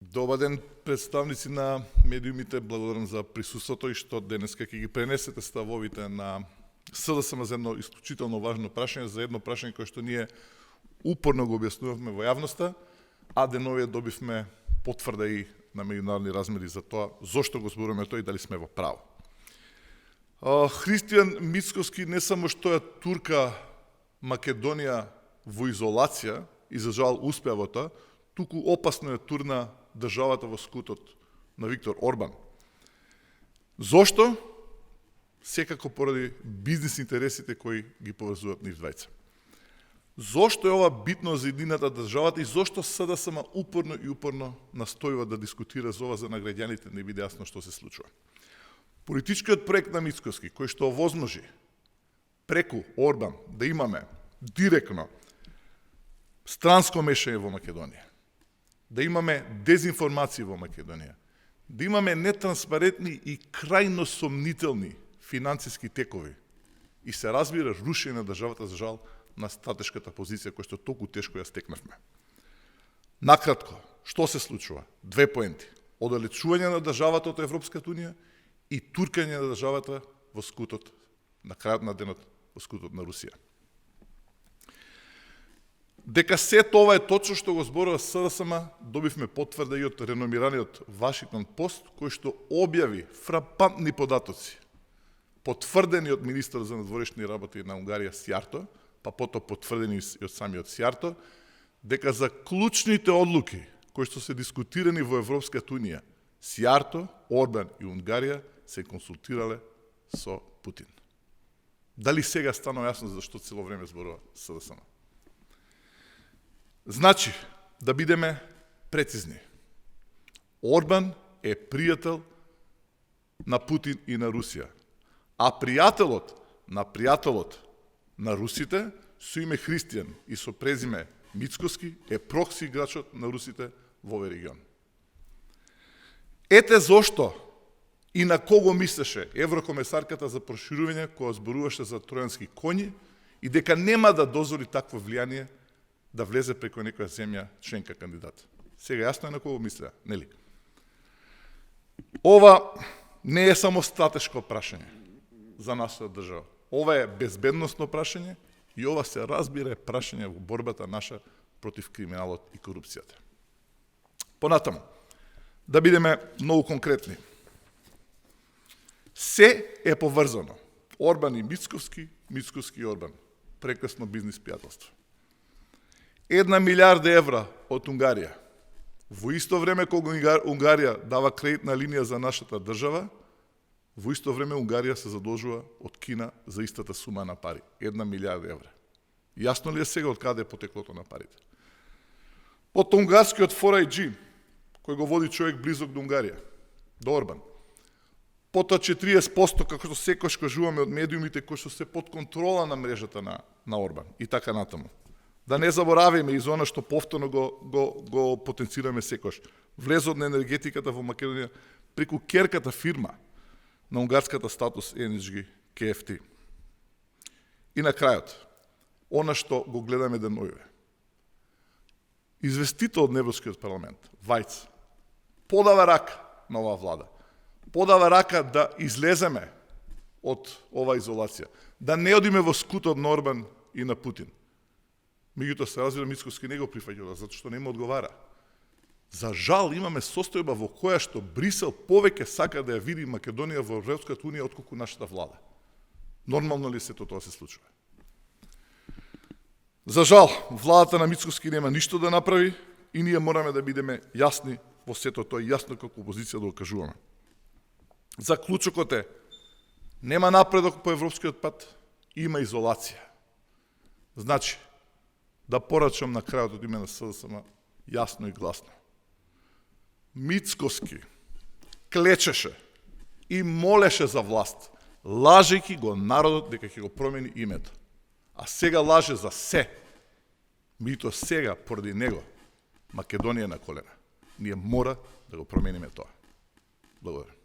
Добар ден, представници на медиумите, благодарам за присуството и што денеска ќе ги пренесете ставовите на СДСМ за едно исклучително важно прашање, за едно прашање кое што ние упорно го објаснувавме во јавноста, а деновија добивме потврда и на меѓународни размери за тоа зошто го зборуваме тоа и дали сме во право. Христијан Мицковски не само што ја турка Македонија во изолација и за жал успеа во тоа, туку опасно ја турна државата во скутот на Виктор Орбан. Зошто? Секако поради бизнис интересите кои ги поврзуваат нив двајца. Зошто е ова битно за едината државата и зошто СДСМ упорно настојува да дискутира за ова за награѓаните не биде јасно што се случува. Политичкиот проект на Мицковски, кој што овозможи преку Орбан да имаме директно странско мешање во Македонија, да имаме дезинформации во Македонија, да имаме нетранспарентни и крајно сомнителни финансиски текови и се разбира рушење на државата за жал на стратешката позиција која што толку тешко ја стекнавме. Накратко, што се случува? Две поенти. Оддалечување на државата од Европската унија и туркање на државата во скутот, на крајот на денот, во скутот на Русија. Дека сето ова е точно што го зборува СДСМ, добивме потврда и од реномираниот Вашингтон Пост, кој што објави фрапантни податоци, потврдени од министерот за надворешни работи на Унгарија Сјарто, па потоа потврдени и од самиот Сјарто, дека за клучните одлуки кои што се дискутирани во Европската унија, Сјарто, Орбан и Унгарија се консултирале со Путин. Дали сега станува јасно зашто цело време зборува СДСМ? Значи, да бидеме прецизни. Орбан е пријател на Путин и на Русија, а пријателот на русите со име Христијан и со презиме Мицковски е прокси играчот на русите во овој регион. Ете зошто и на кого мислеше еврокомесарката за проширување која зборуваше за тројански коњи и дека нема да дозволи такво влијание да влезе преку некоја земја членка кандидат. Сега јасно е на кого мислеа, нели? Ова не е само стратешко прашање за нашата држава. Ова е безбедносно прашање и ова се разбира е прашање во борбата наша против криминалот и корупцијата. Понатаму, да бидеме многу конкретни. Се е поврзано. Орбан и Мицковски, Мицковски и Орбан. Прекрасно бизнис пријателство. 1 милиарда евра од Унгарија. Во исто време кога Унгарија дава кредитна линија за нашата држава, во исто време Унгарија се задолжува од Кина за истата сума на пари. 1 милиарда евра. Јасно ли е сега од каде е потеклото на парите? Потоа унгарскиот 4IG, кој го води човек близок до Унгарија, до Орбан. Потоа 40%, како што секојаш кажуваме од медиумите, кои што се под контрола на мрежата на Орбан и така натаму. Да не заборавиме и за она што повторно го потенцираме секојаш. Влезот на енергетиката во Македонија преку керката фирма на унгарската статус NHG KFT. И на крајот, она што го гледаме деновиве. Известител од Европскиот парламент, Вајц, подава рака на оваа влада. Подава рака да излеземе од оваа изолација. Да не одиме во скутот на Орбан и на Путин. Меѓутоа се разбира Мицковски не го прифаќа, затоа што не му одговара. За жал имаме состојба во која што Брисел повеќе сака да ја види Македонија во Европската унија отколку нашата влада. Нормално ли сето тоа се случува? За жал, владата на Мицковски нема ништо да направи и ние мораме да бидеме јасни во сето тоа, јасно како опозиција да го кажуваме. Заклучокот е, нема напредок по европскиот пат, има изолација. Значи, да порачам на крајот од име на СДСМ јасно и гласно. Мицковски клечеше и молеше за власт, лажејќи го народот дека ќе го промени името. А сега лаже за се. Меѓутоа сега, поради него, Македонија е на колена. Ние мора да го промениме тоа. Благодарам.